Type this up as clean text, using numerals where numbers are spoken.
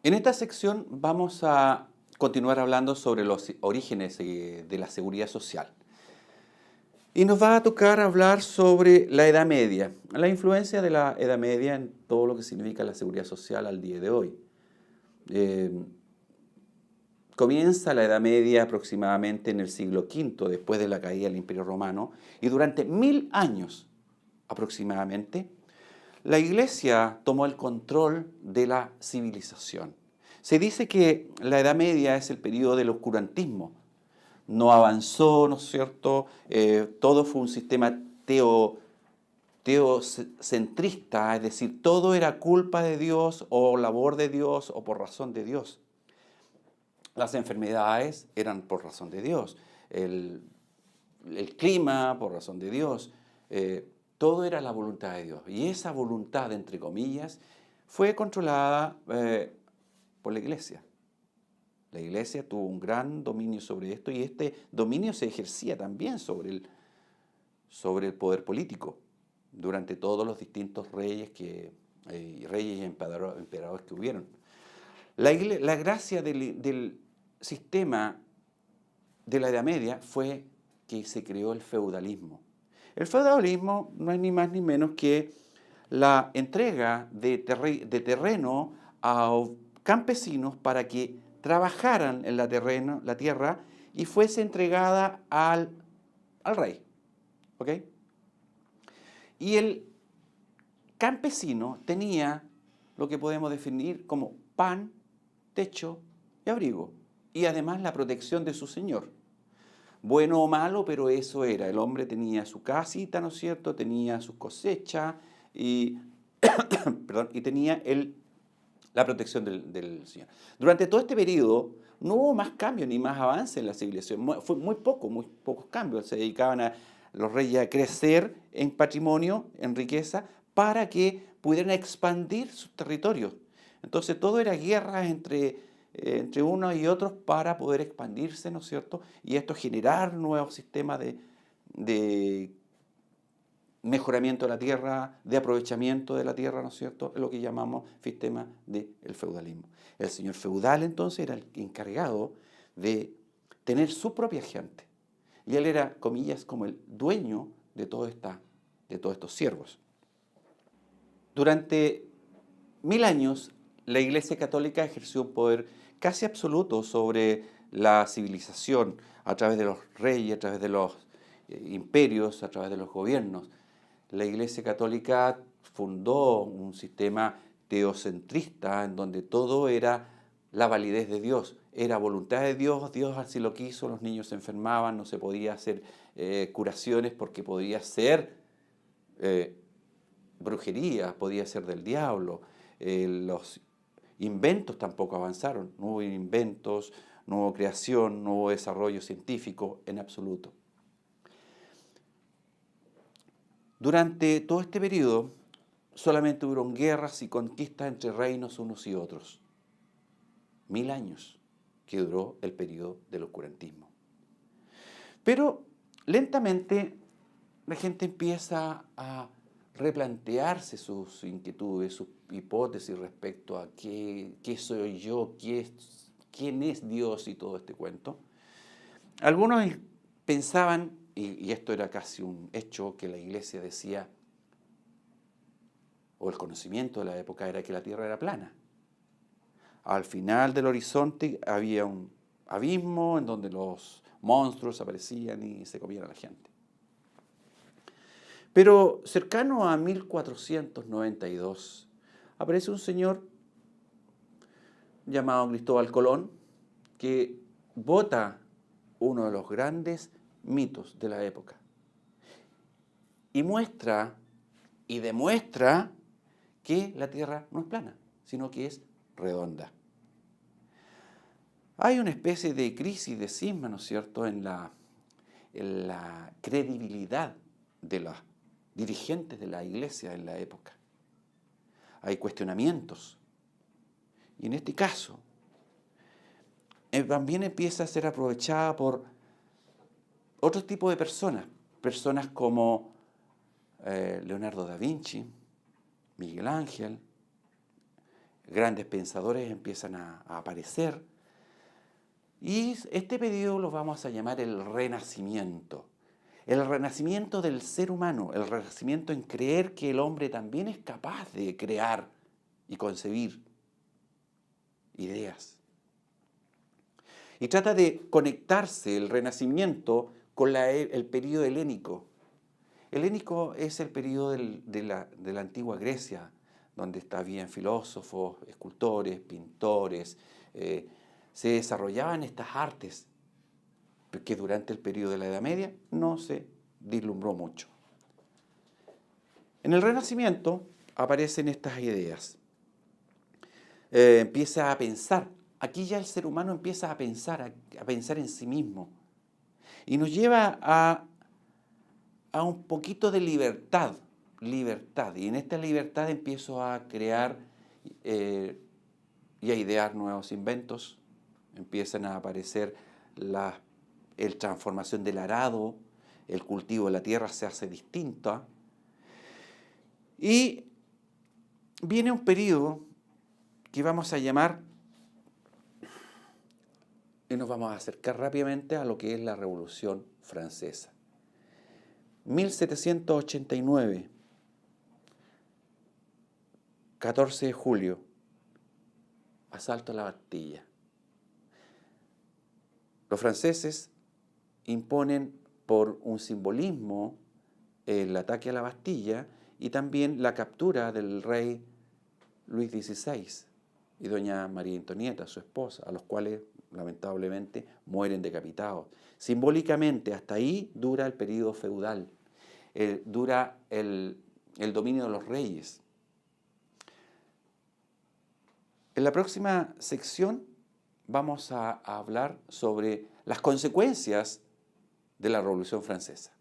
En esta sección vamos a continuar hablando sobre los orígenes de la seguridad social. Y nos va a tocar hablar sobre la Edad Media, la influencia de la Edad Media en todo lo que significa la seguridad social al día de hoy. Eh, Comienza la Edad Media aproximadamente en el siglo V, después de la caída del Imperio Romano, y durante 1000 años aproximadamente, la Iglesia tomó el control de la civilización. Se dice que la Edad Media es el periodo del oscurantismo. No avanzó, ¿no es cierto? Todo fue un sistema teocentrista, es decir, todo era culpa de Dios o labor de Dios o por razón de Dios. Las enfermedades eran por razón de Dios, el clima por razón de Dios, todo era la voluntad de Dios. Y esa voluntad, entre comillas, fue controlada por la Iglesia. La Iglesia tuvo un gran dominio sobre esto y este dominio se ejercía también sobre el poder político durante todos los distintos reyes y emperadores que hubieron. La gracia del sistema de la Edad Media fue que se creó el feudalismo. El feudalismo no es ni más ni menos que la entrega de terreno a campesinos para que trabajaran en la tierra y fuese entregada al rey. ¿Ok? Y el campesino tenía lo que podemos definir como pan, techo y abrigo, y además la protección de su señor. Bueno o malo, pero eso era. El hombre tenía su casita, ¿no es cierto? Tenía sus cosechas y, perdón, y tenía la protección del Señor. Durante todo este periodo no hubo más cambios ni más avance en la civilización. Fue muy pocos cambios. Se dedicaban los reyes a crecer en patrimonio, en riqueza, para que pudieran expandir sus territorios. Entonces todo era guerras entre unos y otros para poder expandirse, ¿no es cierto? Y esto generar nuevos sistemas de mejoramiento de la tierra, de aprovechamiento de la tierra, ¿no es cierto? Es lo que llamamos sistema del feudalismo. El señor feudal entonces era el encargado de tener su propia gente. Y él era, comillas, como el dueño de todos estos siervos. Durante 1000 años, la Iglesia Católica ejerció un poder casi absoluto sobre la civilización a través de los reyes, a través de los imperios, a través de los gobiernos. La Iglesia Católica fundó un sistema teocentrista en donde todo era la validez de Dios, era voluntad de Dios, Dios así lo quiso, los niños se enfermaban, no se podía hacer curaciones porque podía ser brujería, podía ser del diablo. Los inventos tampoco avanzaron, no hubo inventos, no hubo creación, no hubo desarrollo científico en absoluto. Durante todo este periodo solamente hubieron guerras y conquistas entre reinos unos y otros. 1000 años que duró el periodo del oscurantismo. Pero lentamente la gente empieza a replantearse sus inquietudes, sus hipótesis respecto a qué soy yo, quién es Dios y todo este cuento. Algunos pensaban, y esto era casi un hecho, que la Iglesia decía, o el conocimiento de la época era que la Tierra era plana. Al final del horizonte había un abismo en donde los monstruos aparecían y se comían a la gente. Pero cercano a 1492 aparece un señor llamado Cristóbal Colón que bota uno de los grandes mitos de la época y muestra y demuestra que la Tierra no es plana, sino que es redonda. Hay una especie de crisis, de cisma, ¿no es cierto?, en la credibilidad de los dirigentes de la Iglesia en la época. Hay cuestionamientos. Y en este caso, también empieza a ser aprovechada por otro tipo de personas como Leonardo da Vinci, Miguel Ángel, grandes pensadores empiezan a aparecer. Y este periodo lo vamos a llamar el Renacimiento. El renacimiento del ser humano, el renacimiento en creer que el hombre también es capaz de crear y concebir ideas. Y trata de conectarse el Renacimiento con el periodo helénico. Helénico es el periodo de la antigua Grecia, donde habían filósofos, escultores, pintores. Se desarrollaban estas artes que durante el periodo de la Edad Media no se vislumbró mucho. En el Renacimiento aparecen estas ideas. Empieza a pensar. Aquí ya el ser humano empieza a pensar en sí mismo. Y nos lleva a un poquito de libertad. Y en esta libertad empiezo a crear y a idear nuevos inventos. Empiezan a aparecer la transformación del arado, el cultivo de la tierra se hace distinta. Y viene un periodo que vamos a llamar, y nos vamos a acercar rápidamente a lo que es la Revolución Francesa. 1789, 14 de julio, asalto a la Bastilla. Los franceses imponen por un simbolismo el ataque a la Bastilla y también la captura del rey Luis XVI y doña María Antonieta, su esposa, a los cuales lamentablemente mueren decapitados. Simbólicamente, hasta ahí dura el periodo feudal, dura el dominio de los reyes. En la próxima sección vamos a hablar sobre las consecuencias de la Revolución Francesa.